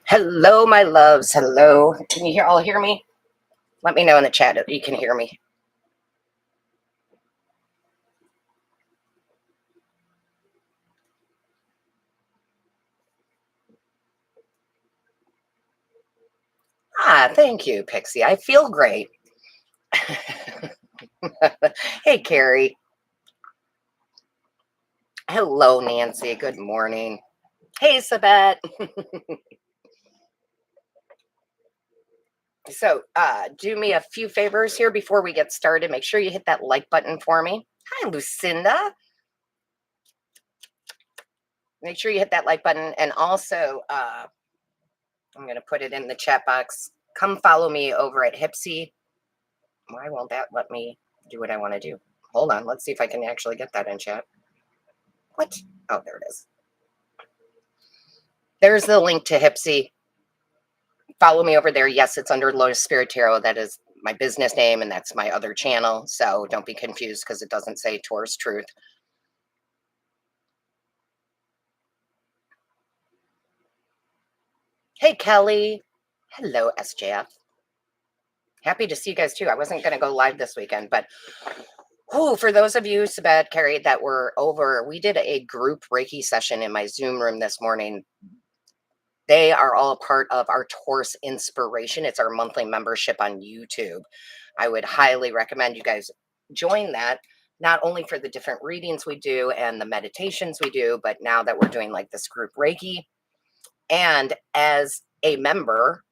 Hello, my loves. Hello. Can you all hear me? Let me know in the chat if you can hear me. Thank you, Pixie. I feel great. Hey, Carrie. Hello, Nancy. Good morning. Hey, Sabette. So, do me a few favors here before we get started. Make sure you hit that like button for me. Hi, Lucinda. Make sure you hit that like button. And also, I'm going to put it in the chat box. Come follow me over at Hipsy. Why won't that let me do what I want to do? Hold on. Let's see if I can actually get that in chat. What? Oh, there it is. There's the link to Hipsy. Follow me over there. Yes, it's under Lotus Spirit Tarot. That is my business name, and that's my other channel. So don't be confused because it doesn't say Taurus Truth. Hey, Kelly. Hello, SJF. Happy to see you guys too. I wasn't going to go live this weekend, but for those of you, Sabette, Carrie, that were over, we did a group Reiki session in my Zoom room this morning. They are all a part of our Taurus Inspiration. It's our monthly membership on YouTube. I would highly recommend you guys join that, not only for the different readings we do and the meditations we do, but now that we're doing like this group Reiki. And as a member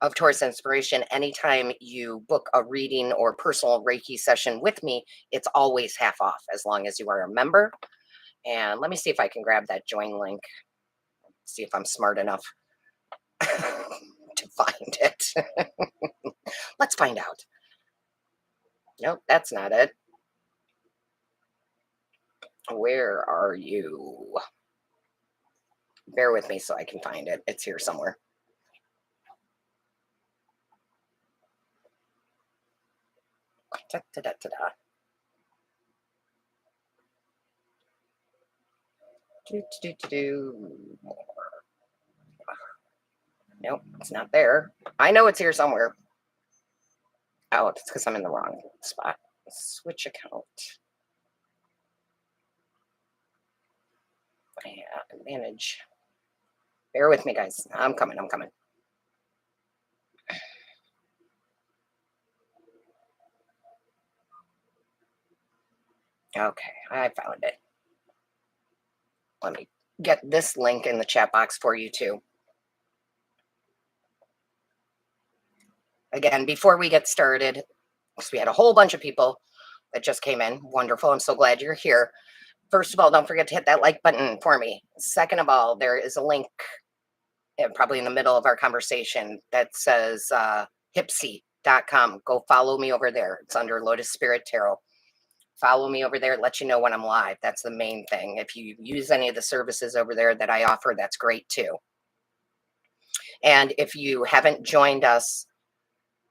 of Taurus Inspiration, anytime you book a reading or personal Reiki session with me, it's always half off as long as you are a member. And let me see if I can grab that join link, see if I'm smart enough to find it. Let's find out. Nope, that's not it. Where are you? Bear with me so I can find it. It's here somewhere. Da, da, da, da, da. Do, do, do, do. Nope, it's not there. I know it's here somewhere. Oh, it's because I'm in the wrong spot. Switch account. Yeah, manage. Bear with me, guys. I'm coming. Okay, I found it. Let me get this link in the chat box for you too. Again, before we get started, because we had a whole bunch of people that just came in. Wonderful. I'm so glad you're here. First of all, don't forget to hit that like button for me. Second of all, there is a link probably in the middle of our conversation that says hipsy.com. Go follow me over there. It's under Lotus Spirit Tarot. Follow me over there. Let you know when I'm live. That's the main thing. If you use any of the services over there that I offer, that's great too. And if you haven't joined us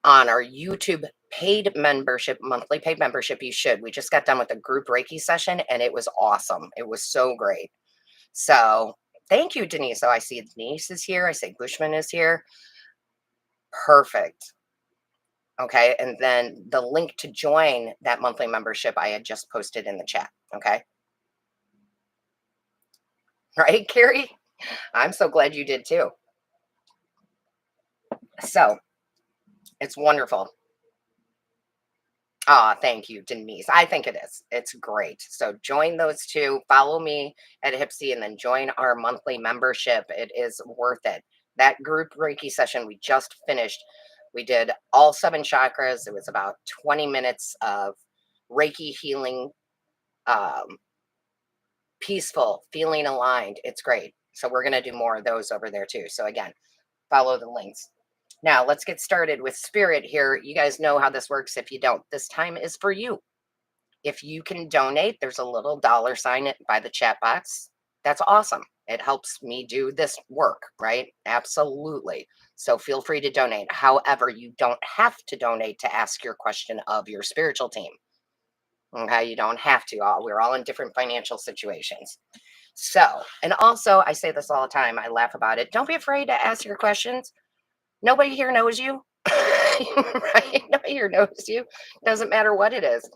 on our YouTube paid membership, monthly paid membership, you should. We just got done with a group Reiki session and it was awesome. It was so great. So thank you, Denise. So I see Denise is here. I say Bushman is here. Perfect. Okay. And then the link to join that monthly membership I had just posted in the chat. Okay. Right, Carrie? I'm so glad you did too. So it's wonderful. Thank you, Denise. I think it is. It's great. So join those two. Follow me at Hipsy and then join our monthly membership. It is worth it. That group Reiki session we just finished, we did all 7 chakras. It was about 20 minutes of Reiki healing, um, peaceful, feeling aligned. It's great. So we're going to do more of those over there too. So again, follow the links. Now, let's get started with spirit here. You guys know how this works. If you don't, this time is for you. If you can donate, there's a little $ by the chat box. That's awesome. It helps me do this work, right? Absolutely. So feel free to donate. However, you don't have to donate to ask your question of your spiritual team. Okay, you don't have to. We're all in different financial situations. So, and also, I say this all the time. I laugh about it. Don't be afraid to ask your questions. Nobody here knows you. Right? Nobody here knows you. Doesn't matter what it is.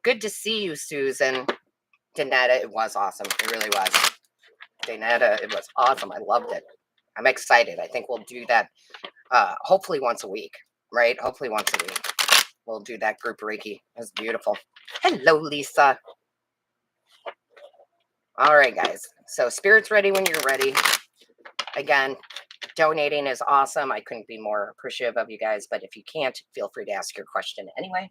Good to see you, Susan. Danetta, it was awesome. It really was. Danetta, it was awesome. I loved it. I'm excited. I think we'll do that hopefully once a week, right? Hopefully once a week. We'll do that group Reiki. It was beautiful. Hello, Lisa. All right, guys. So spirit's ready when you're ready. Again, donating is awesome. I couldn't be more appreciative of you guys, but if you can't, feel free to ask your question anyway,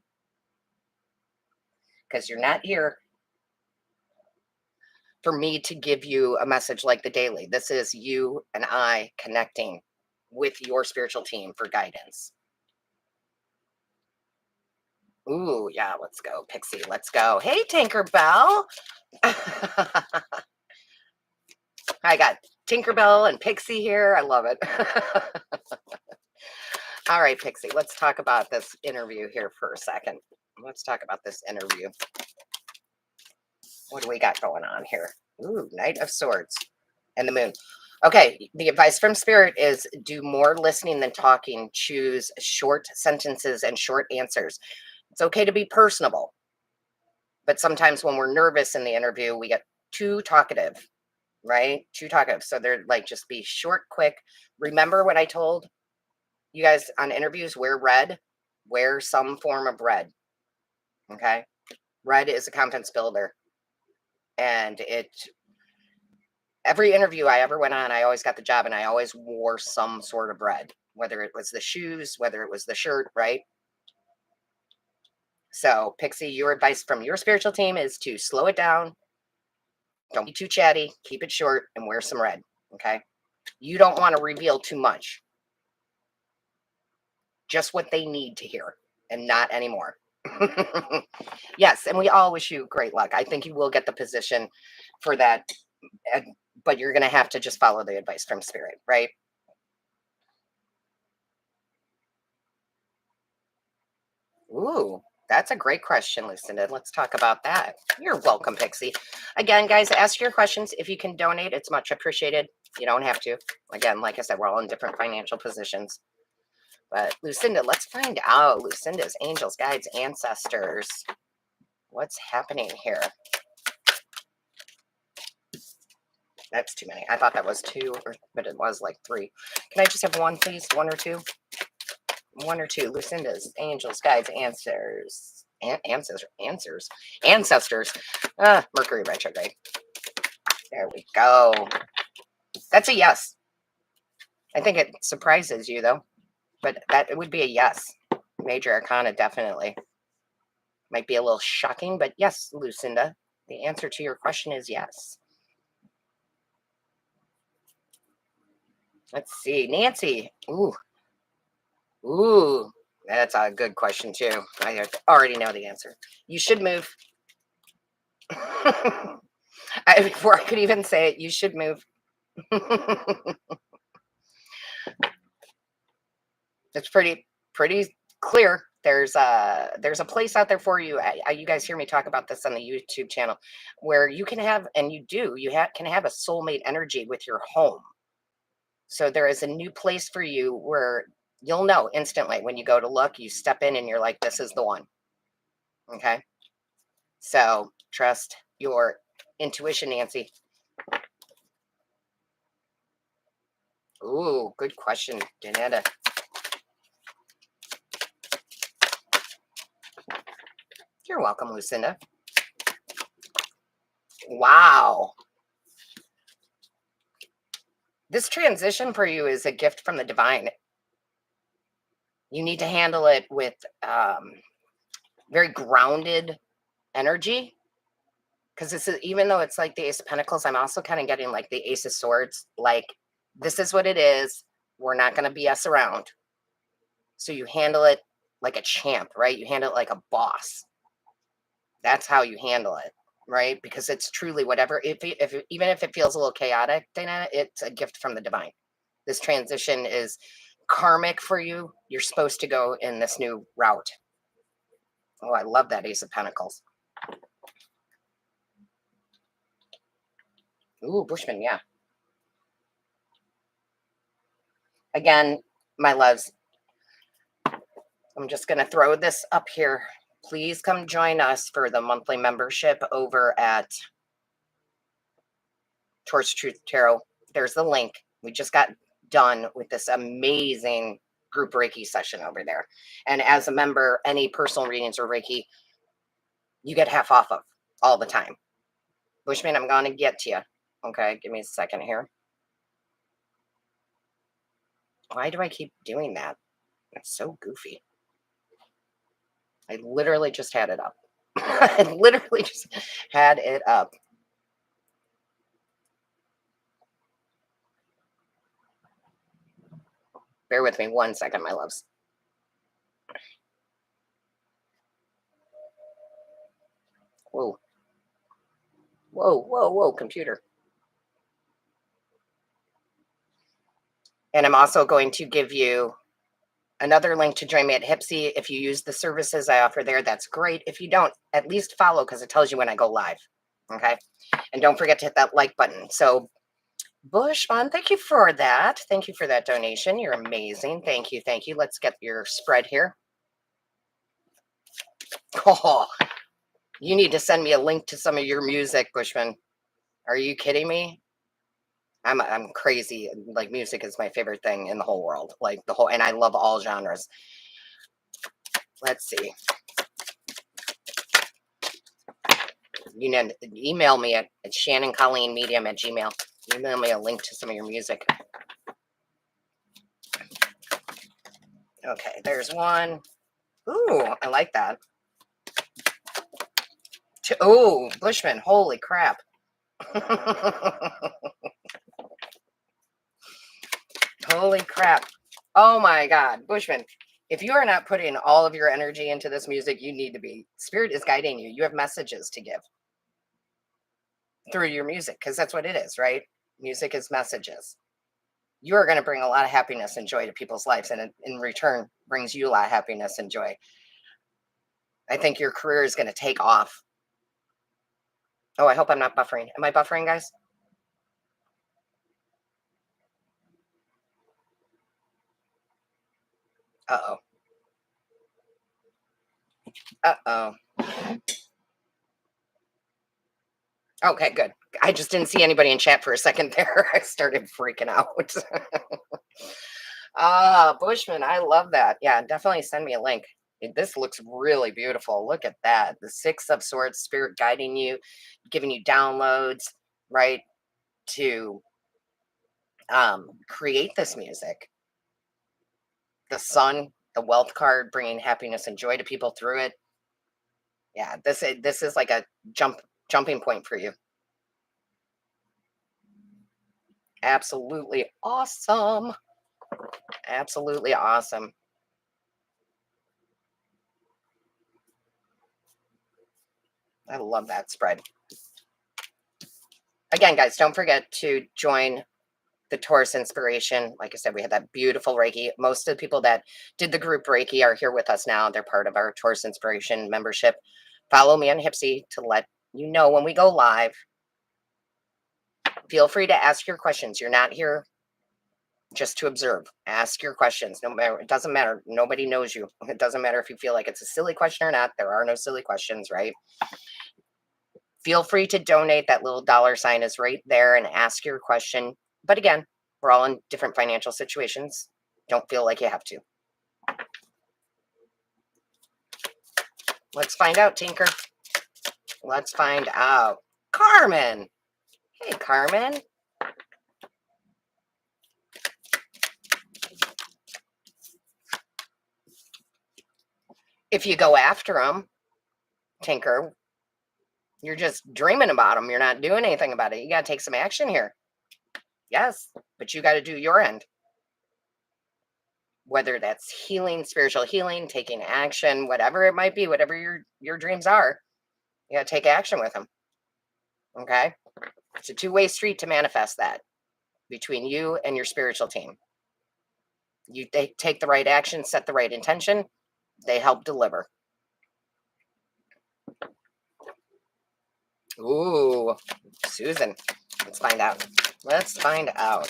because you're not here for me to give you a message like the daily. This is you and I connecting with your spiritual team for guidance. Ooh, yeah, let's go, Pixie. Let's go. Hey, Tinkerbell. I got Tinkerbell and Pixie here. I love it. All right, Pixie, let's talk about this interview here for a second. Let's talk about this interview. What do we got going on here? Ooh, Knight of Swords and the Moon. Okay, the advice from Spirit is do more listening than talking. Choose short sentences and short answers. It's okay to be personable, but sometimes when we're nervous in the interview, we get too talkative, right? Too talkative. So they're like, just be short, quick. Remember what I told you guys on interviews? Wear red, wear some form of red. Okay. Red is a confidence builder. And every interview I ever went on, I always got the job and I always wore some sort of red, whether it was the shoes, whether it was the shirt, right? So, Pixie, your advice from your spiritual team is to slow it down. Don't be too chatty, keep it short, and wear some red. Okay. You don't want to reveal too much. Just what they need to hear and not anymore. Yes, and we all wish you great luck. I think you will get the position for that, but you're going to have to just follow the advice from Spirit, right? Ooh, that's a great question, Lucinda. Let's talk about that. You're welcome, Pixie. Again, guys, ask your questions. If you can donate, it's much appreciated. You don't have to. Again, like I said, we're all in different financial positions. But Lucinda, let's find out. Lucinda's angels, guides, ancestors. What's happening here? That's too many. I thought that was two, but it was like three. Can I just have one, please? One or two? One or two. Lucinda's angels, guides, ancestors. Ancestors. Mercury retrograde. There we go. That's a yes. I think it surprises you though, but that it would be a yes. Major Arcana, definitely. Might be a little shocking, but yes, Lucinda. The answer to your question is yes. Let's see. Nancy. Ooh. That's a good question too. I already know the answer. You should move. Before I could even say it, you should move. It's pretty clear. There's a place out there for you. You guys hear me talk about this on the YouTube channel, where you can have, and you do, can have a soulmate energy with your home. So there is a new place for you where you'll know instantly when you go to look. You step in and you're like, this is the one. Okay. So trust your intuition, Nancy. Ooh, good question, Danetta. You're welcome, Lucinda. Wow. This transition for you is a gift from the divine. You need to handle it with very grounded energy. Because this is, even though it's like the Ace of Pentacles, I'm also kind of getting like the Ace of Swords. Like, this is what it is. We're not going to BS around. So you handle it like a champ, right? You handle it like a boss. That's how you handle it, right? Because it's truly whatever. Even if it feels a little chaotic, Dana, it's a gift from the divine. This transition is karmic for you. You're supposed to go in this new route. Oh, I love that Ace of Pentacles. Ooh, Bushman, yeah. Again, my loves, I'm just going to throw this up here. Please come join us for the monthly membership over at Taurus Truth Tarot. There's the link. We just got done with this amazing group Reiki session over there. And as a member, any personal readings or Reiki, you get half off of all the time. Bushman, I'm going to get to you. Okay, give me a second here. Why do I keep doing that? It's so goofy. I literally just had it up. I literally just had it up. Bear with me 1 second, my loves. Whoa. Whoa, whoa, whoa, computer. And I'm also going to give you another link to join me at Hipsy. If you use the services I offer there, that's great. If you don't, at least follow because it tells you when I go live. Okay. And don't forget to hit that like button. So, Bushman, thank you for that. Thank you for that donation. You're amazing. Thank you. Thank you. Let's get your spread here. Oh, you need to send me a link to some of your music, Bushman. Are you kidding me? I'm crazy. Like, music is my favorite thing in the whole world. Like, the whole, and I love all genres. Let's see. You know, email me at shannoncolleenmedium@gmail. Email me a link to some of your music. Okay, there's one. Ooh, I like that. Oh, Bushman, holy crap. Holy crap. Oh my God, Bushman. If you are not putting all of your energy into this music, you need to be. Spirit is guiding you. You have messages to give through your music because that's what it is, right? Music is messages. You are going to bring a lot of happiness and joy to people's lives, and in return brings you a lot of happiness and joy. I think your career is going to take off. Oh, I hope I'm not buffering. Am I buffering, guys? Uh-oh. Uh-oh. Okay, good. I just didn't see anybody in chat for a second there. I started freaking out. Bushman, I love that. Yeah, definitely send me a link. This looks really beautiful. Look at that. The Six of Swords, Spirit guiding you, giving you downloads, right, to create this music. The Sun, the Wealth card, bringing happiness and joy to people through it. Yeah, this is like a jumping point for you. Absolutely awesome. Absolutely awesome. I love that spread. Again, guys, don't forget to join the Taurus Inspiration. Like I said, we had that beautiful Reiki. Most of the people that did the group Reiki are here with us now. They're part of our Taurus Inspiration membership. Follow me on Hipsy to let you know when we go live. Feel free to ask your questions. You're not here just to observe. Ask your questions. No matter, it doesn't matter. Nobody knows you. It doesn't matter if you feel like it's a silly question or not. There are no silly questions, right? Feel free to donate. That little dollar sign is right there and ask your question. But again, we're all in different financial situations. Don't feel like you have to. Let's find out, Tinker. Let's find out. Carmen. Hey, Carmen. If you go after them, Tinker, you're just dreaming about them. You're not doing anything about it. You got to take some action here. Yes, but you got to do your end. Whether that's healing, spiritual healing, taking action, whatever it might be, whatever your dreams are, you got to take action with them. Okay? It's a two-way street to manifest that between you and your spiritual team. You take the right action, set the right intention, they help deliver. Ooh, Susan. Let's find out. Let's find out.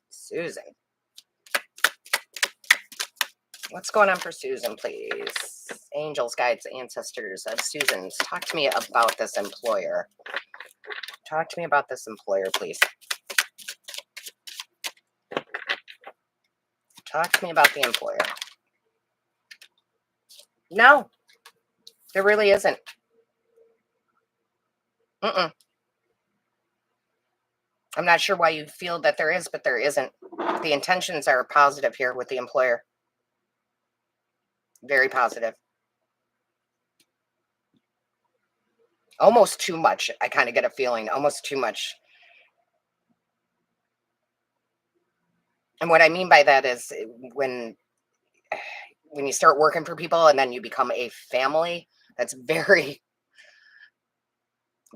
Susan. What's going on for Susan, please? Angels, guides, ancestors of Susan's. Talk to me about this employer. Talk to me about this employer, please. Talk to me about the employer. No, there really isn't. I'm not sure why you feel that there is, but there isn't. The intentions are positive here with the employer. Very positive. Almost too much. I kind of get a feeling almost too much. And what I mean by that is when you start working for people and then you become a family,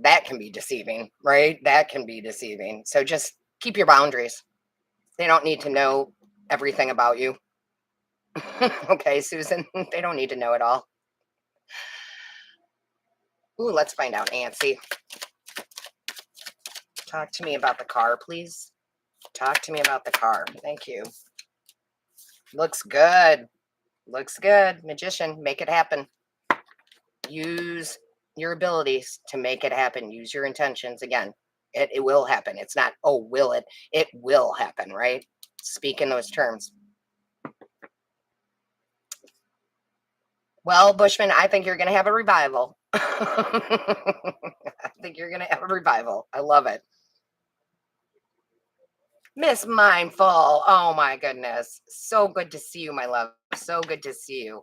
that can be deceiving, right? That can be deceiving. So just keep your boundaries. They don't need to know everything about you. Okay, Susan, they don't need to know it all. Ooh, let's find out, Nancy. Talk to me about the car, please. Talk to me about the car. Thank you. Looks good. Looks good. Magician, make it happen. Use your abilities to make it happen. Use your intentions. Again, it will happen. It's not, oh, will it? It will happen, right? Speak in those terms. Well, Bushman, I think you're going to have a revival. I think you're going to have a revival. I love it. Miss Mindful. Oh my goodness. So good to see you, my love. So good to see you.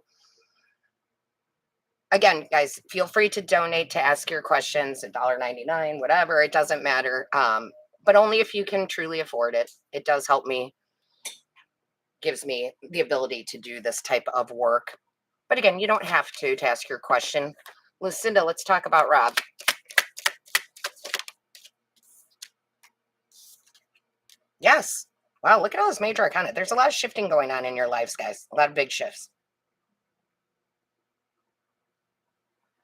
Again, guys, feel free to donate to ask your questions, $1.99, whatever. It doesn't matter. But only if you can truly afford it. It does help me, gives me the ability to do this type of work. But again, you don't have to ask your question. Lucinda, let's talk about Rob. Yes. Wow, look at all this major arcana. There's a lot of shifting going on in your lives, guys. A lot of big shifts.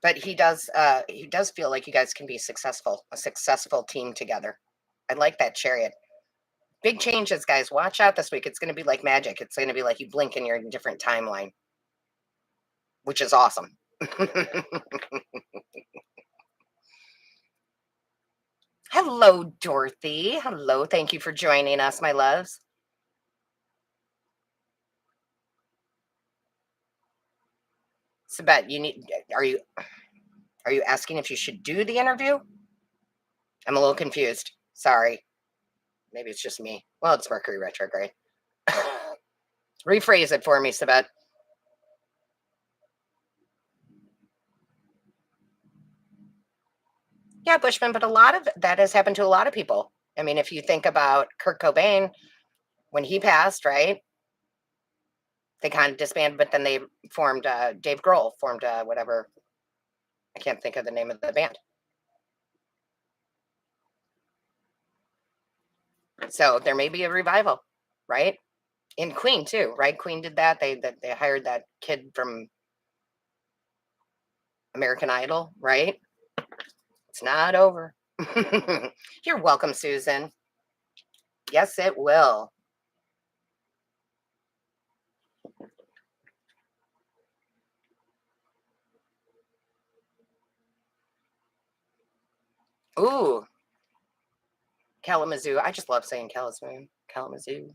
But he does feel like you guys can be successful, a successful team together. I like that, Chariot. Big changes, guys. Watch out this week. It's going to be like magic. It's going to be like you blink and you're in a different timeline, which is awesome. Hello, Dorothy. Hello. Thank you for joining us, my loves. Sabette, are you asking if you should do the interview? I'm a little confused. Sorry. Maybe it's just me. Well, it's Mercury retrograde. Rephrase it for me, Sabette. Yeah, Bushman, but a lot of that has happened to a lot of people. I mean, if you think about Kurt Cobain, when he passed, right? They kind of disbanded, but then they formed, Dave Grohl formed whatever. I can't think of the name of the band. So there may be a revival, right? In Queen too, right? Queen did that. They hired that kid from American Idol, right? It's not over. You're welcome, Susan. Yes, it will. Ooh, Kalamazoo. I just love saying Kalamazoo.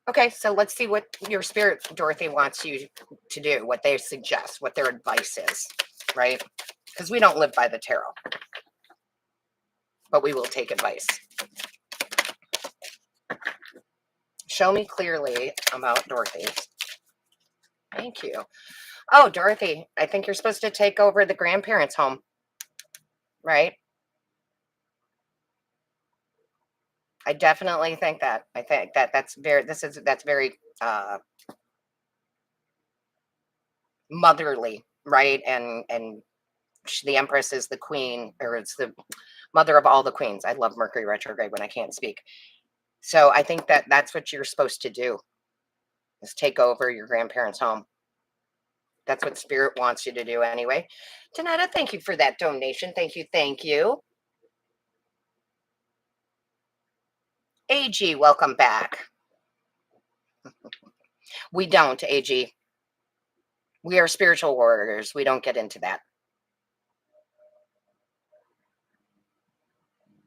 Okay, so let's see what your spirit, Dorothy, wants you to do, what they suggest, what their advice is, right? Because we don't live by the tarot, but we will take advice. Show me clearly about Dorothy. Thank you. Oh, Dorothy, I think you're supposed to take over the grandparents' home, right? I definitely think that. I think that that's very motherly, right? And the Empress is the queen, or it's the mother of all the queens. I love Mercury retrograde when I can't speak. So I think that that's what you're supposed to do, is take over your grandparents' home. That's what spirit wants you to do anyway. Janetta, thank you for that donation. Thank you. Thank you. AG, welcome back. We don't, AG. We are spiritual warriors. We don't get into that.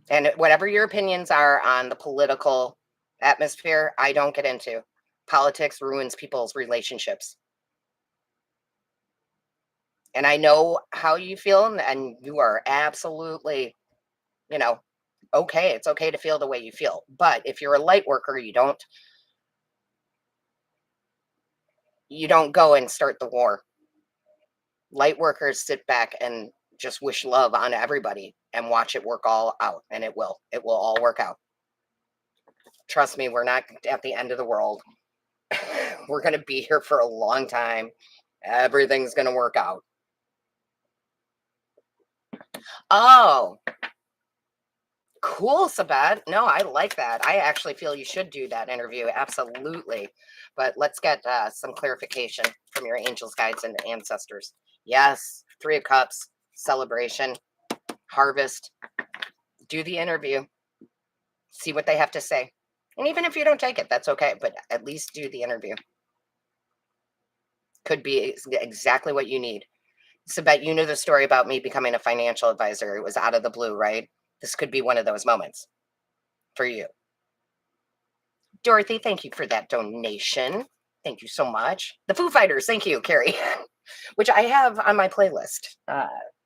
And whatever your opinions are on the political atmosphere, I don't get into. Politics ruins people's relationships. And I know how you feel, and you are absolutely, okay. It's okay to feel the way you feel. But if you're a light worker, you don't go and start the war. Light workers sit back and just wish love on everybody and watch it work all out, and it will all work out. Trust me, we're not at the end of the world. We're going to be here for a long time. Everything's going to work out. Oh, cool, Sabet. No, I like that. I actually feel you should do that interview. Absolutely. But let's get some clarification from your angels, guides, and ancestors. Yes, Three of Cups, celebration, harvest. Do the interview. See what they have to say. And even if you don't take it, that's okay. But at least do the interview. Could be exactly what you need. Sabet, you knew the story about me becoming a financial advisor. It was out of the blue, right? This could be one of those moments for you. Dorothy, thank you for that donation. Thank you so much. The Foo Fighters, thank you, Carrie, which I have on my playlist.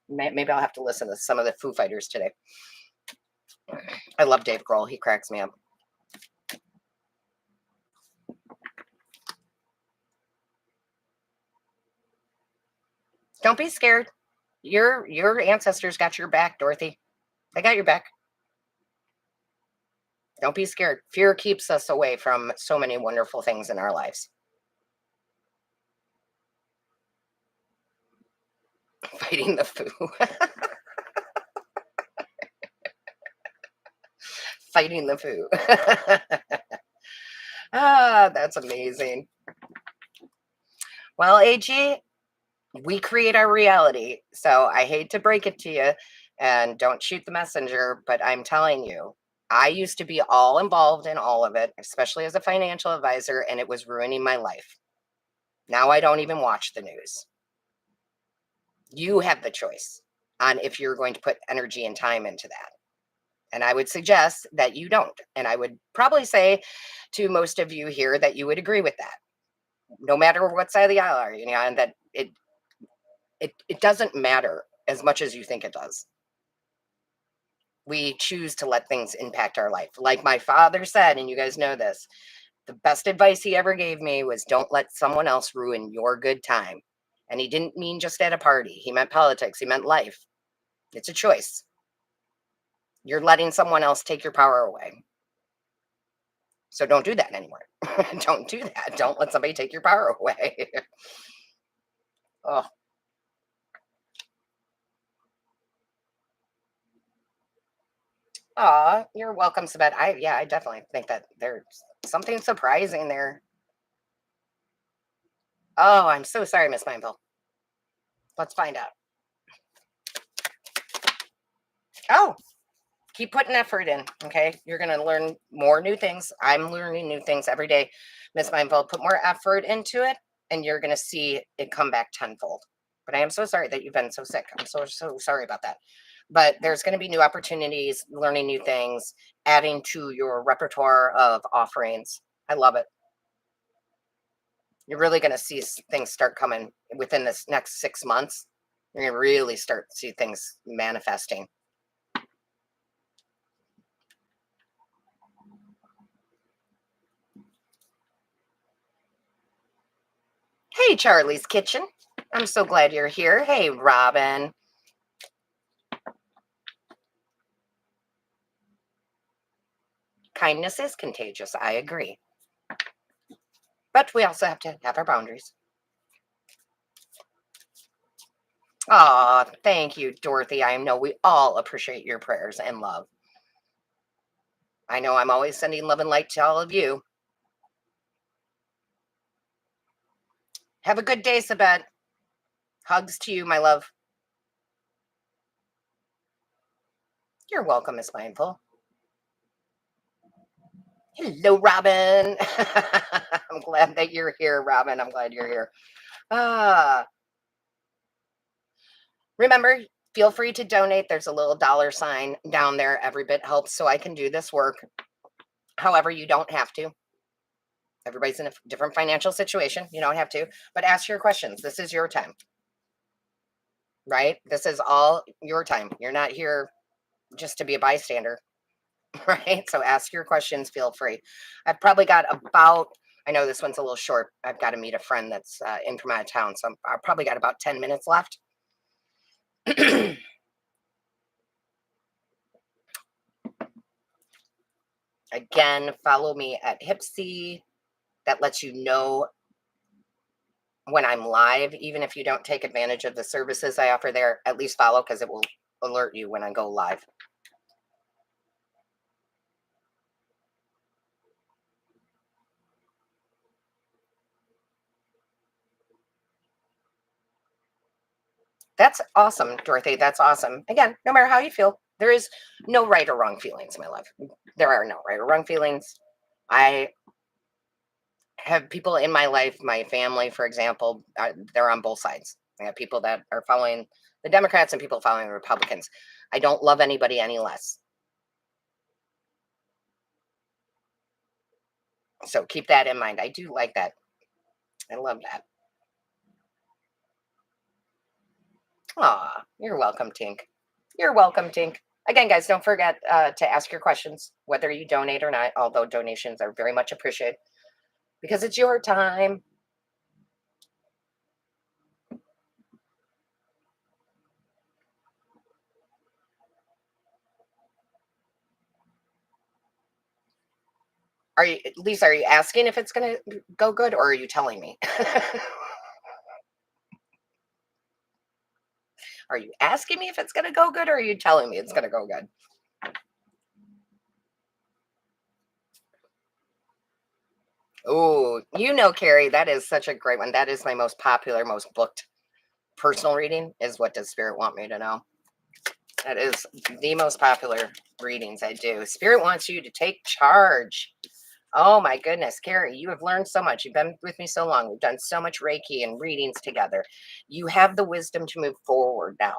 Maybe I'll have to listen to some of the Foo Fighters today. I love Dave Grohl. He cracks me up. Don't be scared. Your ancestors got your back, Dorothy. They got your back. Don't be scared. Fear keeps us away from so many wonderful things in our lives. Fighting the foo. Fighting the foo. That's amazing. Well, AG, we create our reality. So I hate to break it to you, and don't shoot the messenger, but I'm telling you, I used to be all involved in all of it, especially as a financial advisor, and it was ruining my life. Now I don't even watch the news. You have the choice on if you're going to put energy and time into that. And I would suggest that you don't. And I would probably say to most of you here that you would agree with that, no matter what side of the aisle are, and that it doesn't matter as much as you think it does. We choose to let things impact our life. Like my father said, and you guys know this, the best advice he ever gave me was don't let someone else ruin your good time. And he didn't mean just at a party. He meant politics. He meant life. It's a choice. You're letting someone else take your power away. So don't do that anymore. Don't do that. Don't let somebody take your power away. Oh. Aw, you're welcome, Sabet. I definitely think that there's something surprising there. Oh, I'm so sorry, Miss Mindful. Let's find out. Oh, keep putting effort in. Okay. You're going to learn more new things. I'm learning new things every day. Miss Mindful, put more effort into it, and you're going to see it come back tenfold. But I am so sorry that you've been so sick. I'm so sorry about that. But there's going to be new opportunities, learning new things, adding to your repertoire of offerings. I love it. You're really going to see things start coming within this next 6 months. You're going to really start to see things manifesting. Hey, Charlie's Kitchen. I'm so glad you're here. Hey, Robin. Kindness is contagious. I agree. But we also have to have our boundaries. Aw, thank you, Dorothy. I know we all appreciate your prayers and love. I know I'm always sending love and light to all of you. Have a good day, Sabet. Hugs to you, my love. You're welcome, Miss Mindful. Hello, Robin. I'm glad that you're here, Robin. I'm glad you're here. Ah, remember, feel free to donate. There's a little dollar sign down there. Every bit helps so I can do this work. However, you don't have to. Everybody's in a different financial situation. You don't have to, but ask your questions. This is your time, right? This is all your time. You're not here just to be a bystander, right? So ask your questions. Feel free. I've probably got about, I know this one's a little short. I've got to meet a friend that's in from out of town. So I've probably got about 10 minutes left. Again, follow me at Hipsy. That lets you know when I'm live, even if you don't take advantage of the services I offer there, at least follow because it will alert you when I go live. That's awesome, Dorothy. That's awesome. Again, no matter how you feel, there is no right or wrong feelings, my love. There are no right or wrong feelings. I have people in my life, my family, for example, they're on both sides. I have people that are following the Democrats and people following the Republicans. I don't love anybody any less. So keep that in mind. I do like that. I love that. Aw, you're welcome, Tink. You're welcome, Tink. Again, guys, don't forget to ask your questions, whether you donate or not, although donations are very much appreciated because it's your time. Are you, Lisa, are you asking if it's going to go good or are you telling me? Are you asking me if it's going to go good or are you telling me it's going to go good? Oh, Carrie, that is such a great one. That is my most popular, most booked personal reading is what does Spirit want me to know? That is the most popular readings I do. Spirit wants you to take charge. Oh my goodness, Carrie, you have learned so much. You've been with me so long. We've done so much Reiki and readings together. You have the wisdom to move forward now.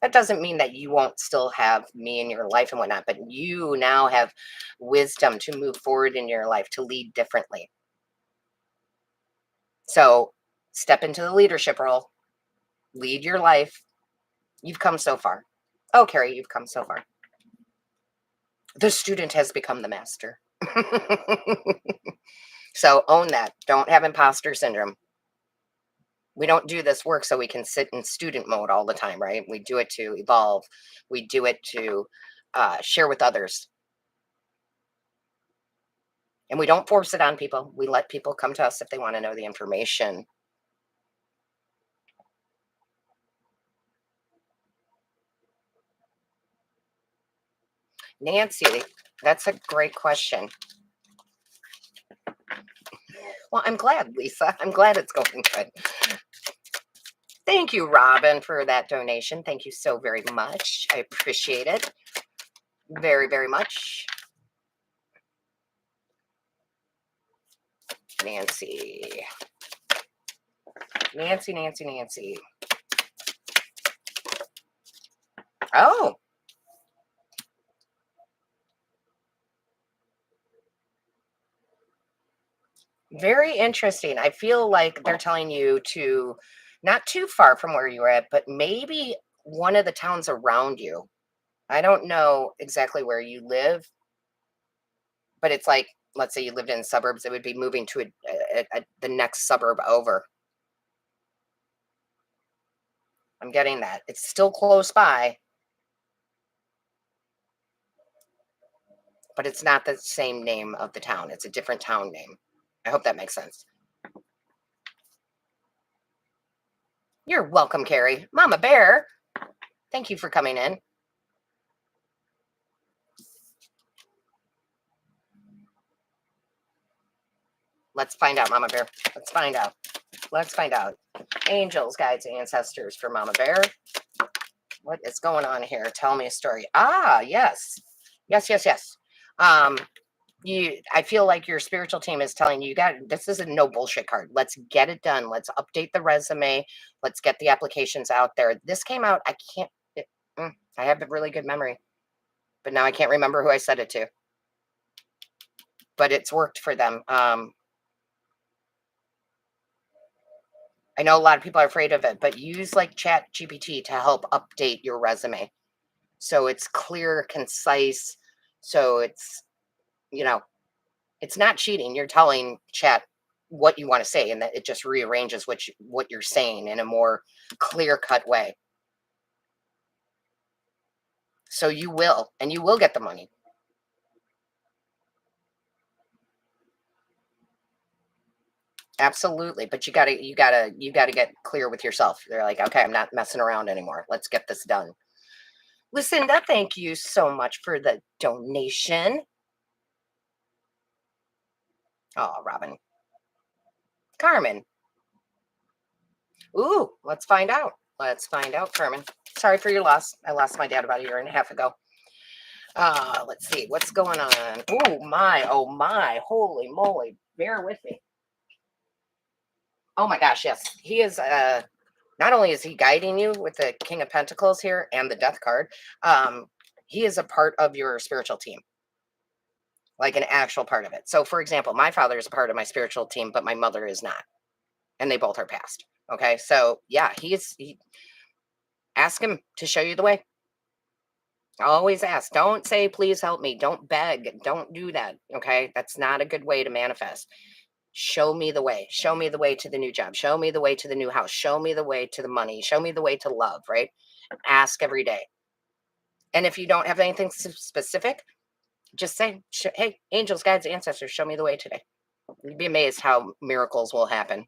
That doesn't mean that you won't still have me in your life and whatnot, but you now have wisdom to move forward in your life, to lead differently. So step into the leadership role, lead your life. You've come so far. Oh, Carrie, you've come so far. The student has become the master. So own that. Don't have imposter syndrome. We don't do this work so we can sit in student mode all the time, right? We do it to evolve. We do it to share with others. And we don't force it on people. We let people come to us if they want to know the information. Nancy, that's a great question. Well, I'm glad, Lisa. I'm glad it's going good. Thank you, Robin, for that donation. Thank you so very much. I appreciate it very, very much. Nancy. Nancy, Nancy, Nancy. Oh, very interesting. I feel like they're telling you to not too far from where you're at, but maybe one of the towns around you. I don't know exactly where you live, but it's like, let's say you lived in the suburbs, it would be moving to the next suburb over. I'm getting that. It's still close by, but it's not the same name of the town. It's a different town name. I hope that makes sense. You're welcome, Carrie. Mama Bear, thank you for coming in. Let's find out, Mama Bear. Let's find out. Let's find out. Angels, guides, ancestors for Mama Bear. What is going on here? Tell me a story. Ah, yes. Yes, yes, yes. Um, I feel like your spiritual team is telling you, this is a no bullshit card. Let's get it done. Let's update the resume. Let's get the applications out there. This came out, I can't I have a really good memory, but now I can't remember who I said it to. But it's worked for them. I know a lot of people are afraid of it, but use like Chat GPT to help update your resume. So it's clear, concise. So it's, you know, it's not cheating. You're telling Chat what you want to say, and that it just rearranges what you're saying in a more clear-cut way. So you will, and you will get the money. Absolutely. But you gotta get clear with yourself. They're like, okay, I'm not messing around anymore. Let's get this done. Lucinda, thank you so much for the donation. Oh, Robin. Carmen. Ooh, let's find out. Let's find out, Carmen. Sorry for your loss. I lost my dad about a year and a half ago. Let's see what's going on. Oh my, holy moly. Bear with me. Oh my gosh, yes. He is not only is he guiding you with the King of Pentacles here and the Death card, he is a part of your spiritual team. Like an actual part of it. So for example, my father is a part of my spiritual team, but my mother is not. And they both are passed. Okay. So yeah, ask him to show you the way. Always ask. Don't say, please help me. Don't beg. Don't do that. Okay. That's not a good way to manifest. Show me the way. Show me the way to the new job. Show me the way to the new house. Show me the way to the money. Show me the way to love, right? Ask every day. And if you don't have anything specific, just say, hey, angels, guides, ancestors, show me the way today. You'd be amazed how miracles will happen.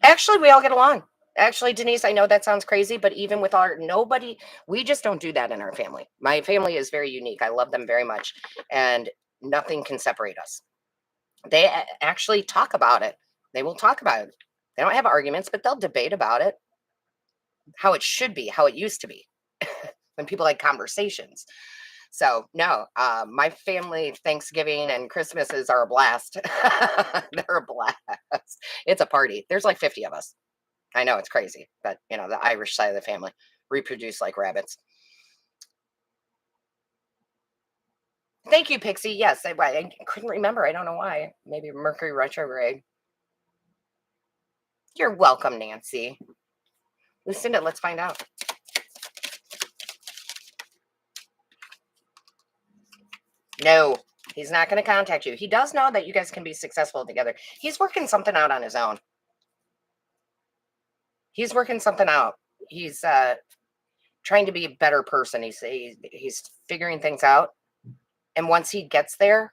Actually, we all get along. Actually, Denise, I know that sounds crazy, but even with nobody, we just don't do that in our family. My family is very unique. I love them very much, and nothing can separate us. They actually talk about it. They will talk about it. They don't have arguments, but they'll debate about it, how it should be, how it used to be, when people had conversations. So no, my family Thanksgiving and Christmases are a blast. They're a blast. It's a party. There's like 50 of us. I know it's crazy, but the Irish side of the family reproduce like rabbits. Thank you, Pixie. Yes, I couldn't remember. I don't know why. Maybe Mercury retrograde. You're welcome, Nancy. Lucinda, let's find out. No, he's not going to contact you. He does know that you guys can be successful together. He's working something out on his own. He's working something out. He's trying to be a better person. He's figuring things out. And once he gets there,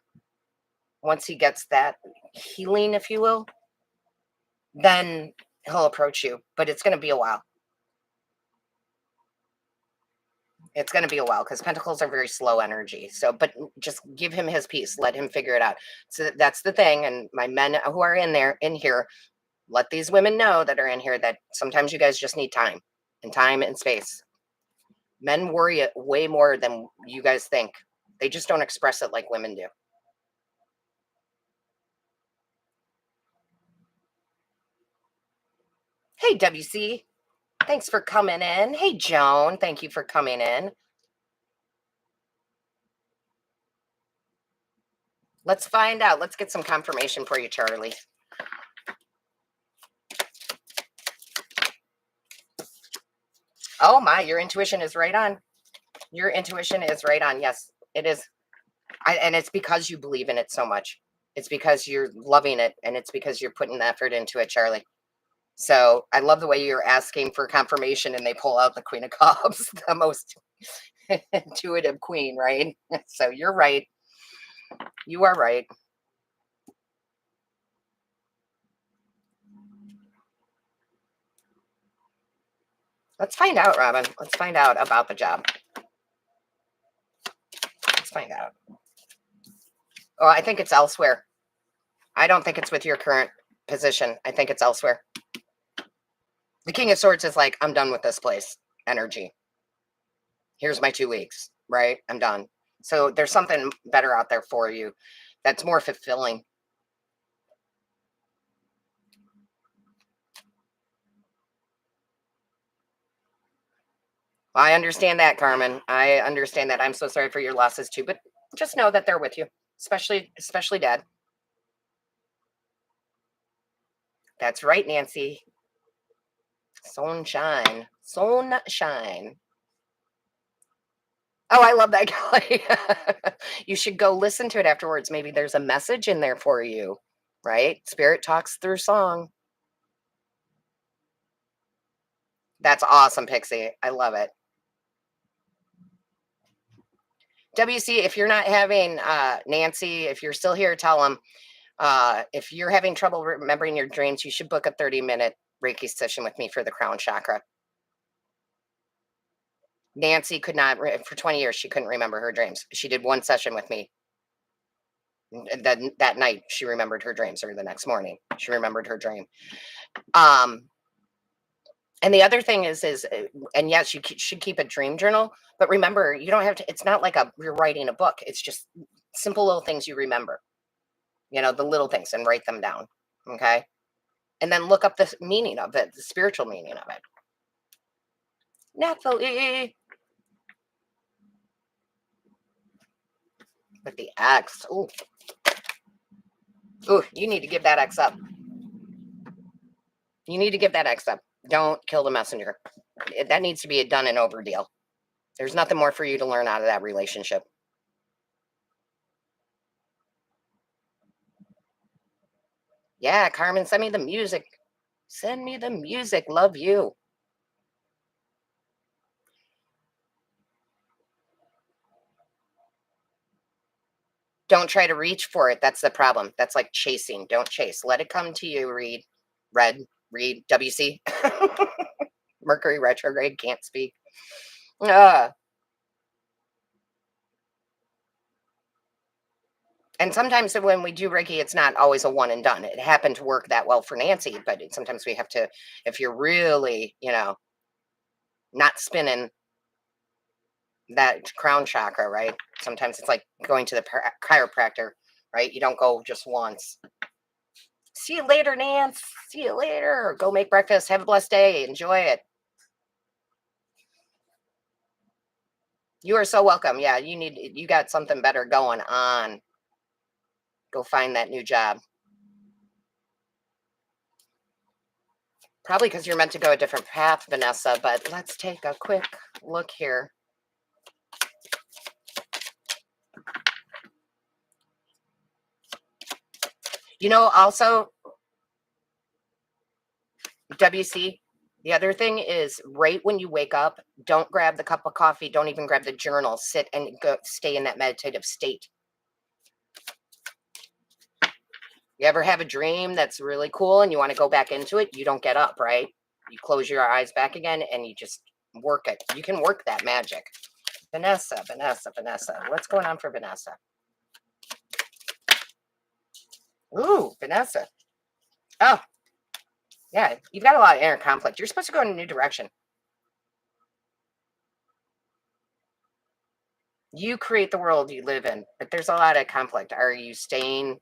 once he gets that healing, if you will, then he'll approach you. But it's going to be a while. It's going to be a while because pentacles are very slow energy. So, but just give him his peace. Let him figure it out. So that's the thing. And my men who are in here, let these women know that are in here that sometimes you guys just need time and space. Men worry way more than you guys think. They just don't express it like women do. Hey, WC. Thanks for coming in. Hey, Joan. Thank you for coming in. Let's find out. Let's get some confirmation for you, Charlie. Oh my, your intuition is right on. Your intuition is right on. Yes, it is. And it's because you believe in it so much. It's because you're loving it, and it's because you're putting effort into it, Charlie. So I love the way you're asking for confirmation and they pull out the Queen of Cups, the most intuitive queen, right? So you're right. You are right. Let's find out, Robin. Let's find out about the job. Let's find out. Oh, I think it's elsewhere. I don't think it's with your current position. I think it's elsewhere. The King of Swords is like, I'm done with this place energy. Here's my 2 weeks, right? I'm done. So there's something better out there for you that's more fulfilling. I understand that, Carmen. I understand that. I'm so sorry for your losses too, but just know that they're with you, especially Dad. That's right, Nancy. Sunshine. Sunshine. Oh, I love that guy. You should go listen to it afterwards. Maybe there's a message in there for you, right? Spirit talks through song. That's awesome, Pixie. I love it. WC, if you're not having Nancy, if you're still here, tell them if you're having trouble remembering your dreams, you should book a 30-minute Reiki session with me for the crown chakra. Nancy could not, for 20 years, she couldn't remember her dreams. She did one session with me. That night, she remembered her dreams, or the next morning, she remembered her dream. And the other thing is, and yes, you should keep a dream journal, but remember, you don't have to, it's not like you're writing a book. It's just simple little things you remember, the little things, and write them down. Okay. And then look up the meaning of it, the spiritual meaning of it. Nathalie. But the X, ooh, you need to give that X up. You need to give that X up. Don't kill the messenger. That needs to be a done and over deal. There's nothing more for you to learn out of that relationship. Yeah, Carmen, send me the music. Send me the music. Love you. Don't try to reach for it. That's the problem. That's like chasing. Don't chase. Let it come to you, read, WC. Mercury retrograde, can't speak. And sometimes when we do Reiki, it's not always a one and done. It happened to work that well for Nancy, but sometimes we have to, if you're really, not spinning that crown chakra, right? Sometimes it's like going to the chiropractor, right? You don't go just once. See you later, Nance. See you later. Go make breakfast. Have a blessed day. Enjoy it. You are so welcome. Yeah, you got something better going on. Go find that new job. Probably because you're meant to go a different path, Vanessa, but let's take a quick look here. Also, WC, the other thing is right when you wake up, don't grab the cup of coffee, don't even grab the journal, sit and stay in that meditative state. You ever have a dream that's really cool and you want to go back into it? You don't get up, right? You close your eyes back again and you just work it. You can work that magic. Vanessa. What's going on for Vanessa? Ooh, Vanessa. Oh, yeah, you've got a lot of inner conflict. You're supposed to go in a new direction. You create the world you live in, but there's a lot of conflict. Are you staying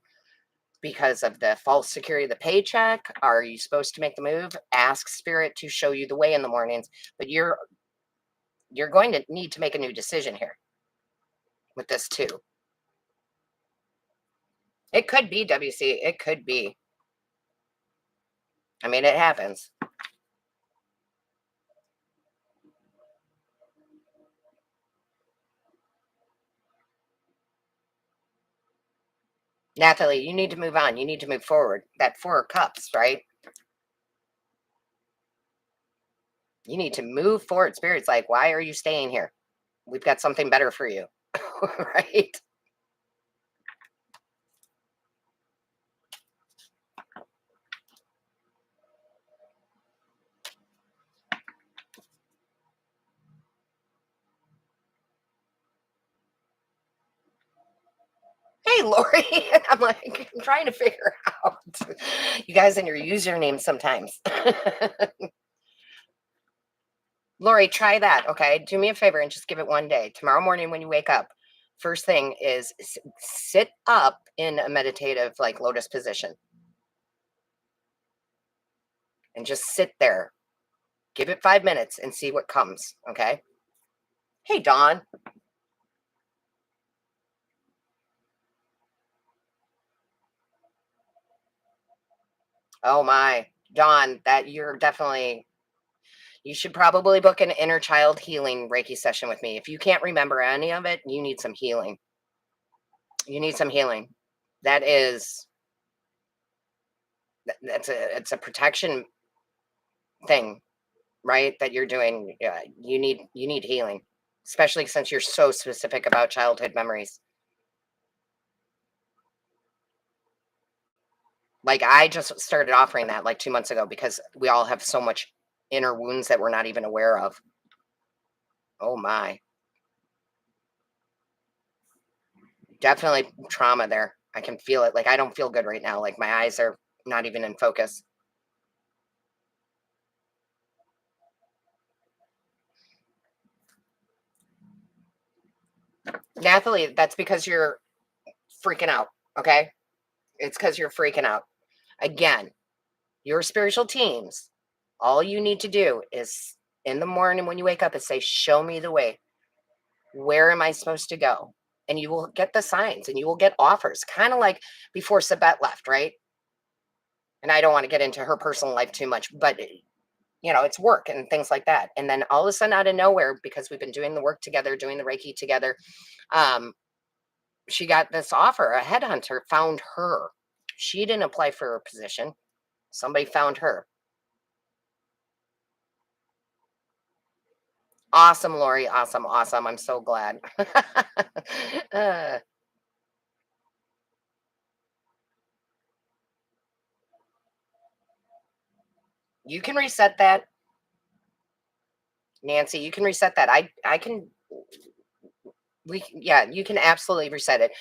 because of the false security of the paycheck? Are you supposed to make the move? Ask spirit to show you the way in the mornings, but you're going to need to make a new decision here with this too. It could be WC. It could be. I mean, it happens. Natalie, you need to move on. You need to move forward. That 4 of Cups, right? You need to move forward. Spirit's like, why are you staying here? We've got something better for you, right? Hey, hey, Lori. And I'm like, I'm trying to figure out you guys and your username sometimes. Lori, try that. Okay. Do me a favor and just give it one day. Tomorrow morning when you wake up, first thing is sit up in a meditative, like lotus position and just sit there. Give it 5 minutes and see what comes. Okay. Hey, Dawn. Oh my, Dawn, that you're definitely, you should probably book an inner child healing Reiki session with me. If you can't remember any of it, you need some healing. You need some healing. That is, it's a protection thing, right? That you're doing. Yeah, you need healing, especially since you're so specific about childhood memories. Like I just started offering that like 2 months ago because we all have so much inner wounds that we're not even aware of. Oh my. Definitely trauma there. I can feel it. Like, I don't feel good right now. Like, my eyes are not even in focus. Nathalie, that's because you're freaking out. Okay. It's because you're freaking out. Again, your spiritual teams, all you need to do is in the morning when you wake up is say, show me the way. Where am I supposed to go? And you will get the signs and you will get offers, kind of like before Sabette left, right? And I don't want to get into her personal life too much, but it's work and things like that. And then all of a sudden, out of nowhere, because we've been doing the work together, doing the Reiki together, um, she got this offer. A headhunter found her. She didn't apply for a position. Somebody found her. Awesome, Lori. Awesome. Awesome. I'm so glad. uh, you can reset that, Nancy. You can reset that. I can. Yeah, you can absolutely reset it.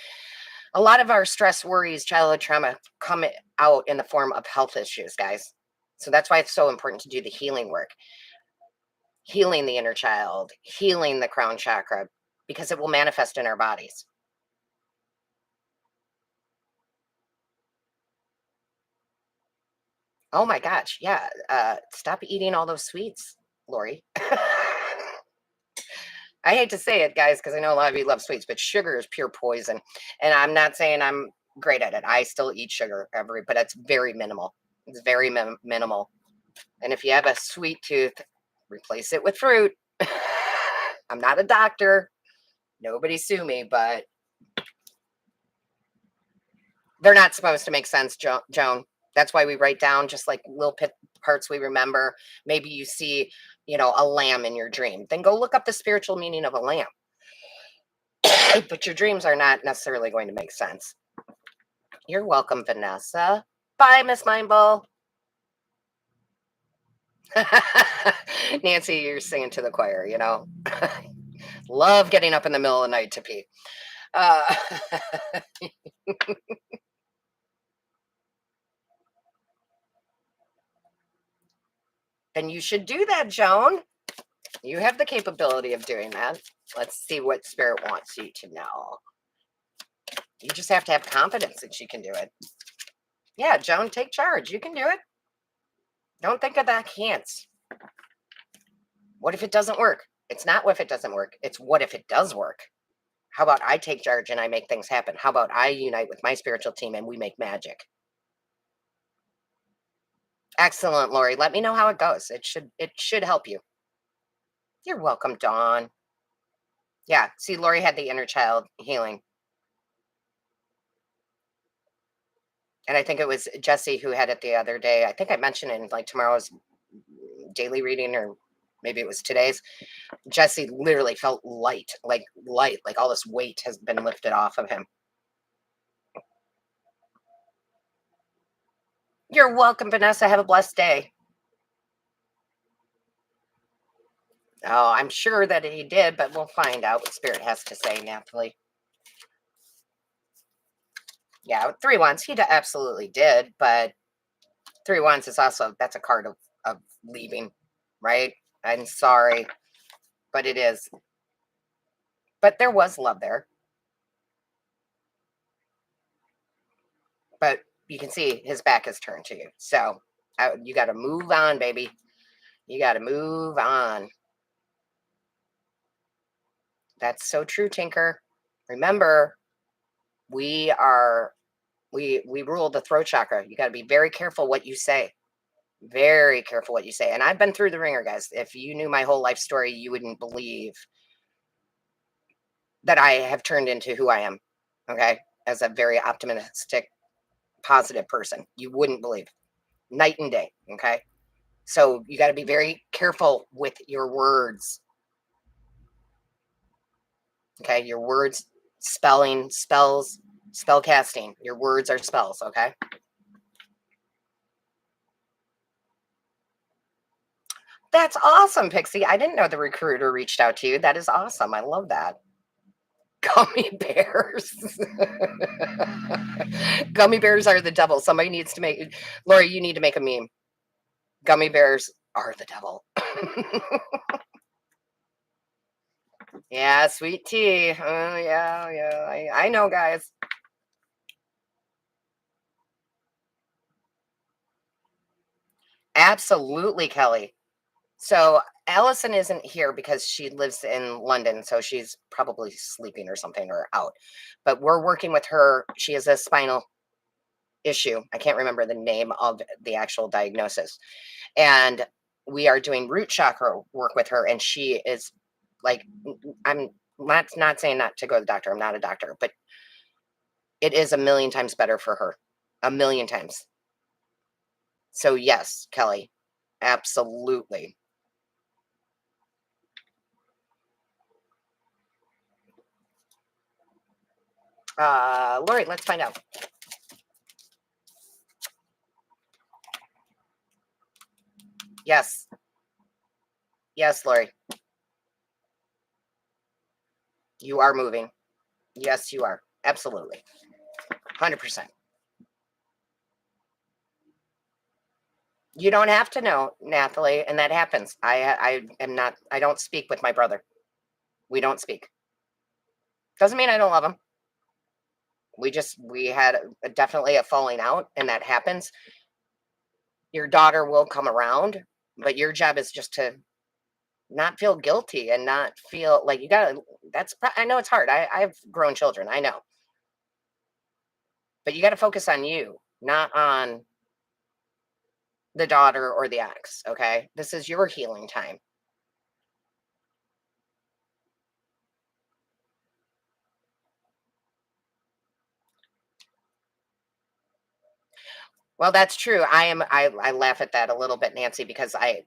A lot of our stress, worries, childhood trauma come out in the form of health issues, guys. So that's why it's so important to do the healing work, healing the inner child, healing the crown chakra, because it will manifest in our bodies. Oh my gosh. Yeah. Stop eating all those sweets, Lori. I hate to say it, guys, because I know a lot of you love sweets, but sugar is pure poison. And I'm not saying I'm great at it. I still eat sugar but it's very minimal. It's very minimal. And if you have a sweet tooth, replace it with fruit. I'm not a doctor. Nobody sue me, but they're not supposed to make sense, Joan. That's why we write down just like little parts we remember. Maybe you see, a lamb in your dream. Then go look up the spiritual meaning of a lamb. But your dreams are not necessarily going to make sense. You're welcome, Vanessa. Bye, Miss Mindbull. Nancy, you're singing to the choir, Love getting up in the middle of the night to pee. Uh, and you should do that, Joan. You have the capability of doing that. Let's see what Spirit wants you to know. You just have to have confidence that you can do it. Yeah, Joan, take charge. You can do it. Don't think of that can't. What if it doesn't work? It's not what if it doesn't work. It's what if it does work? How about I take charge and I make things happen? How about I unite with my spiritual team and we make magic? Excellent, Lori. Let me know how it goes. It should help you. You're welcome, Dawn. Yeah, see, Lori had the inner child healing. And I think it was Jesse who had it the other day. I think I mentioned it in like tomorrow's daily reading, or maybe it was today's. Jesse literally felt light, like all this weight has been lifted off of him. You're welcome, Vanessa. Have a blessed day. Oh, I'm sure that he did, but we'll find out what Spirit has to say, Nathalie. Yeah, 3 wands. He absolutely did, but 3 wands is also, that's a card of leaving, right? I'm sorry, but it is. But there was love there. But you can see his back is turned to you. So you got to move on, baby. You got to move on. That's so true, Tinker. Remember, we are we rule the throat chakra. You got to be very careful what you say. Very careful what you say. And I've been through the ringer, guys. If you knew my whole life story, you wouldn't believe that I have turned into who I am. Okay? As a very optimistic, positive person. You wouldn't believe. Night and day. Okay? So you got to be very careful with your words. Okay? Your words, spelling, spells, spell casting. Your words are spells. Okay? That's awesome, Pixie. I didn't know the recruiter reached out to you. That is awesome. I love that. Gummy bears. Gummy bears are the devil. Somebody needs to make, Lori, you need to make a meme. Gummy bears are the devil. Yeah, sweet tea. Yeah, yeah. I know, guys. Absolutely, Kelly. So Allison isn't here because she lives in London, so she's probably sleeping or something or out. But we're working with her. She has a spinal issue. I can't remember the name of the actual diagnosis. And we are doing root chakra work with her. And she is like, I'm not saying not to go to the doctor. I'm not a doctor, but it is a million times better for her. A million times. So, yes, Kelly, absolutely. Lori, let's find out. Yes. Yes, Lori. You are moving. Yes, you are. Absolutely. 100%. You don't have to know, Nathalie, and that happens. I am not, I don't speak with my brother. We don't speak. Doesn't mean I don't love him. We had definitely a falling out, and that happens. Your daughter will come around, but your job is just to not feel guilty and not feel like you gotta, I know it's hard. I've grown children, I know. But you gotta focus on you, not on the daughter or the ex, okay? This is your healing time. Well, that's true. I laugh at that a little bit, Nancy, because I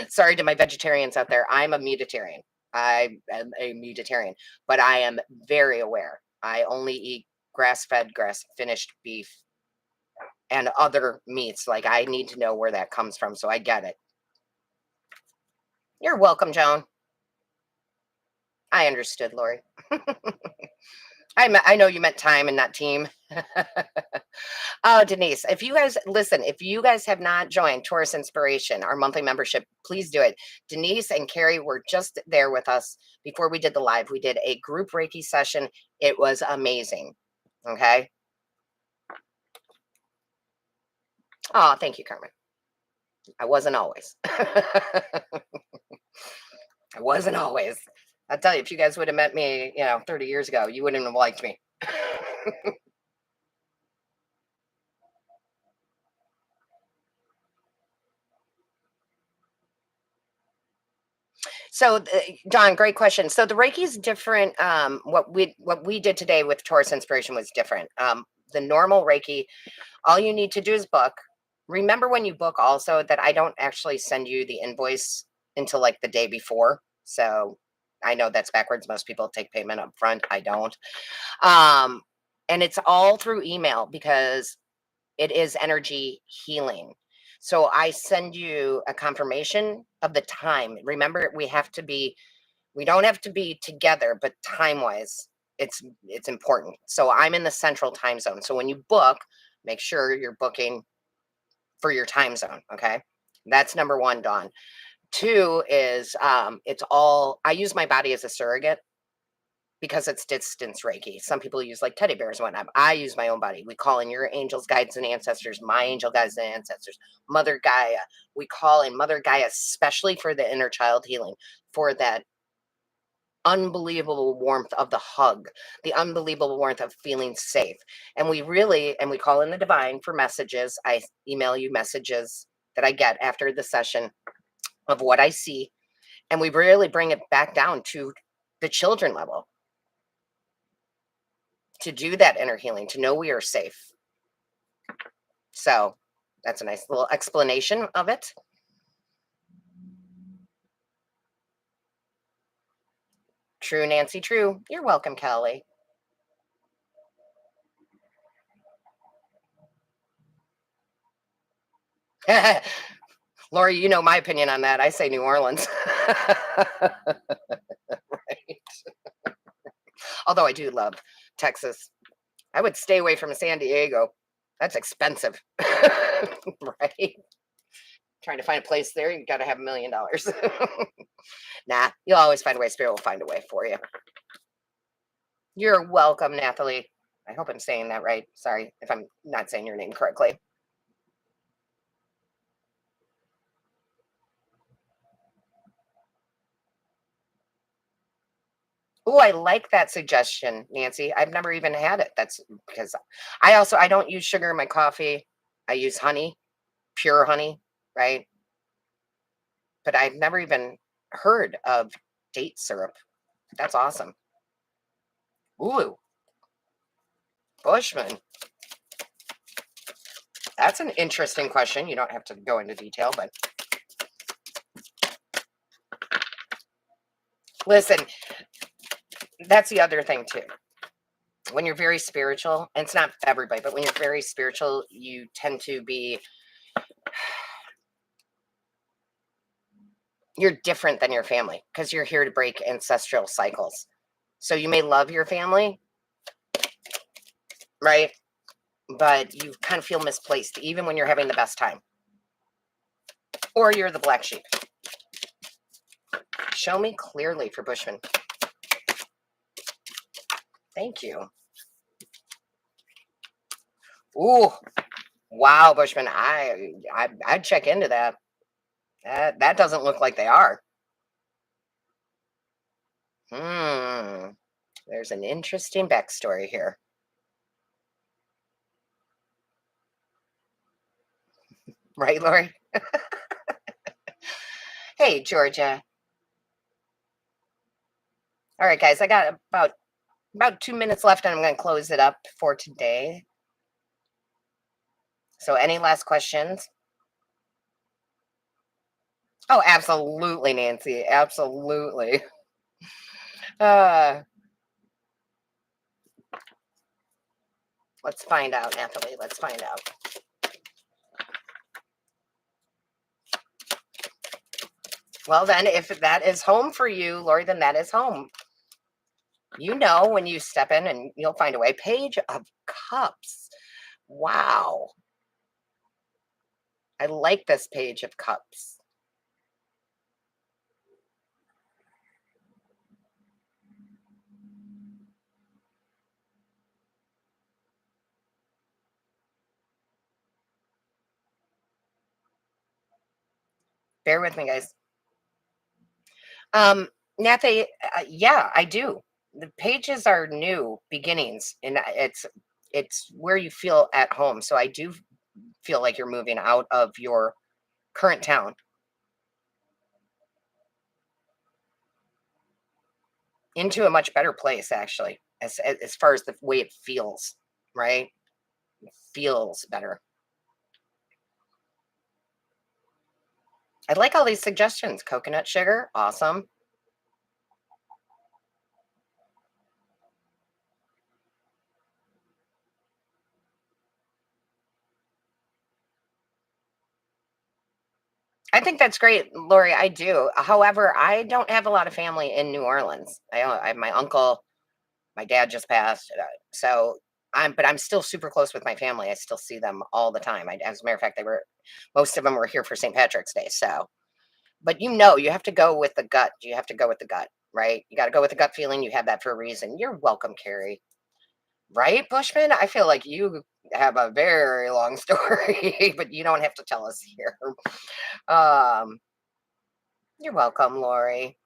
sorry to my vegetarians out there. I'm a meatitarian. I am a meatitarian, but I am very aware. I only eat grass-fed, grass-finished beef and other meats. Like I need to know where that comes from, so I get it. You're welcome, Joan. I understood, Lori. I know you meant time and not team. Oh, Denise, if you guys listen, if you guys have not joined Taurus Inspiration, our monthly membership, please do it. Denise and Carrie were just there with us before we did the live. We did a group Reiki session. It was amazing. Okay. Oh, thank you, Carmen. I wasn't always. I wasn't always. I'll tell you, if you guys would have met me, 30 years ago, you wouldn't have liked me. So, Don, great question. So the Reiki is different. What we did today with Taurus Inspiration was different. The normal Reiki, all you need to do is book. Remember when you book also that I don't actually send you the invoice until like the day before. So I know that's backwards. Most people take payment up front. I don't. Um, and it's all through email because it is energy healing. So I send you a confirmation of the time. Remember, we don't have to be together, but time wise. it's important. So I'm in the central time zone. So when you book, make sure you're booking for your time zone. Okay. That's number one, Dawn. Two is it's all I use my body as a surrogate because it's distance Reiki. Some people use like teddy bears and whatnot. I use my own body. We call in your angels, guides, and ancestors, my angel guides and ancestors, Mother Gaia. We call in Mother Gaia, especially for the inner child healing, for that unbelievable warmth of the hug, the unbelievable warmth of feeling safe. And we call in the divine for messages. I email you messages that I get after the session of what I see. And we really bring it back down to the children level to do that inner healing, to know we are safe. So that's a nice little explanation of it. True, Nancy, true. You're welcome, Kelly. Lori, you know my opinion on that. I say New Orleans. Right. Although I do love Texas. I would stay away from San Diego. That's expensive. Right? Trying to find a place there, you got to have $1 million. Nah, you'll always find a way. Spirit will find a way for you. You're welcome, Nathalie. I hope I'm saying that right. Sorry if I'm not saying your name correctly. Oh, I like that suggestion, Nancy. I've never even had it. That's because I don't use sugar in my coffee. I use honey, pure honey, right? But I've never even heard of date syrup. That's awesome. Ooh, Bushman. That's an interesting question. You don't have to go into detail, but listen, that's the other thing too. When you're very spiritual, and it's not everybody, but when you're very spiritual, you tend to be you're different than your family because you're here to break ancestral cycles. So you may love your family, right? But you kind of feel misplaced even when you're having the best time. Or you're the black sheep. Show me clearly for Bushman. Thank you. Ooh, wow, Bushman. I'd check into that. That doesn't look like they are. Hmm. There's an interesting backstory here. Right, Lori? Hey, Georgia. All right, guys, I got about 2 minutes left, and I'm going to close it up for today. So, any last questions? Oh, absolutely, Nancy. Absolutely. Uh, let's find out, Nathalie. Let's find out. Well, then, if that is home for you, Lori, then that is home. You know, when you step in and you'll find a way. Page of Cups. Wow. I like this Page of Cups. Bear with me, guys. Natha, yeah, I do. The pages are new beginnings, and it's where you feel at home. So I do feel like you're moving out of your current town into a much better place, actually, as far as the way it feels, right? It feels better. I like all these suggestions. Coconut sugar, awesome. I think that's great, Lori. I do. However, I don't have a lot of family in New Orleans. I have my uncle. My dad just passed. But I'm still super close with my family. I still see them all the time. As a matter of fact, most of them were here for St. Patrick's Day. So, but you have to go with the gut. You have to go with the gut, right? You got to go with the gut feeling. You have that for a reason. You're welcome, Carrie. Right, Bushman? I feel like you have a very long story, but you don't have to tell us here. Um, you're welcome, Lori.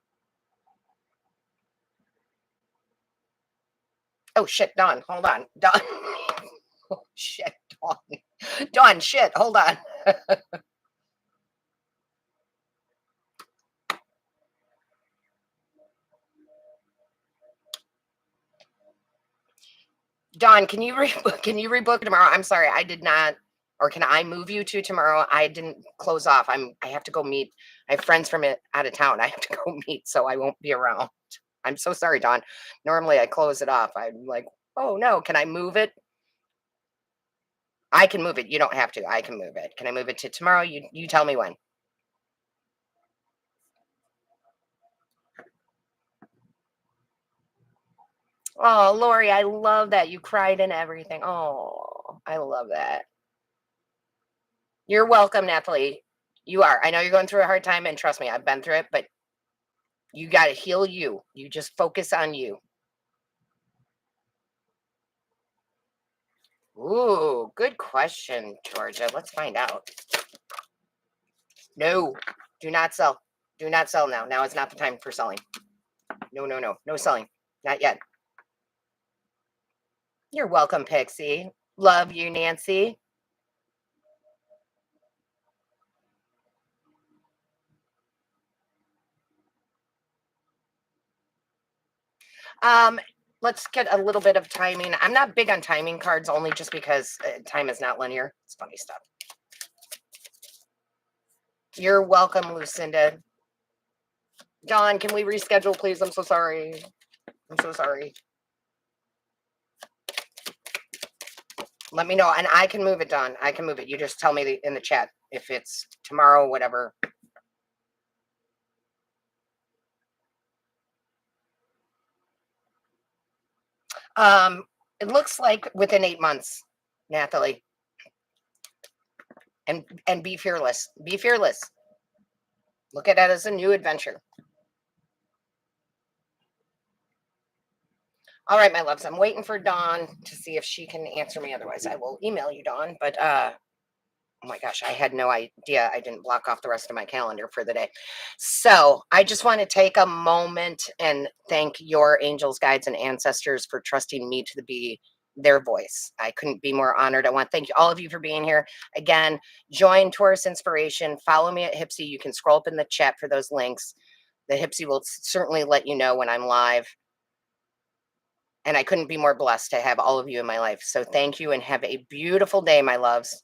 Oh shit, Dawn, hold on. Dawn. Oh shit, Dawn. Dawn, shit, hold on. Dawn, can you rebook tomorrow? I'm sorry, I did not. Or can I move you to tomorrow? I didn't close off. I have to go meet. I have friends from it out of town. I have to go meet, so I won't be around. I'm so sorry, Dawn. Normally I close it off. I'm like, oh no, can I move it? I can move it. You don't have to. I can move it. Can I move it to tomorrow? You tell me when. Oh, Lori, I love that. You cried and everything. Oh, I love that. You're welcome, Nathalie. You are. I know you're going through a hard time, and trust me, I've been through it, but you got to heal you. You just focus on you. Ooh, good question, Georgia. Let's find out. No, do not sell. Do not sell now. Now is not the time for selling. No, no, no. No selling. Not yet. You're welcome, Pixie. Love you, Nancy. Um, let's get a little bit of timing. I'm not big on timing cards only just because time is not linear. It's funny stuff. You're welcome, Lucinda. Dawn, can we reschedule, please? I'm so sorry. I'm so sorry. Let me know, and I can move it, Dawn. I can move it. You just tell me in the chat if it's tomorrow, whatever. Um, it looks like within 8 months, Nathalie. And be fearless. Be fearless. Look at it as a new adventure. All right, my loves. I'm waiting for Dawn to see if she can answer me. Otherwise, I will email you, Dawn. But oh my gosh, I had no idea. I didn't block off the rest of my calendar for the day. So I just want to take a moment and thank your angels, guides, and ancestors for trusting me to be their voice. I couldn't be more honored. I want to thank all of you for being here. Again, join Taurus Inspiration. Follow me at Hipsy. You can scroll up in the chat for those links. The Hipsy will certainly let you know when I'm live. And I couldn't be more blessed to have all of you in my life. So thank you and have a beautiful day, my loves.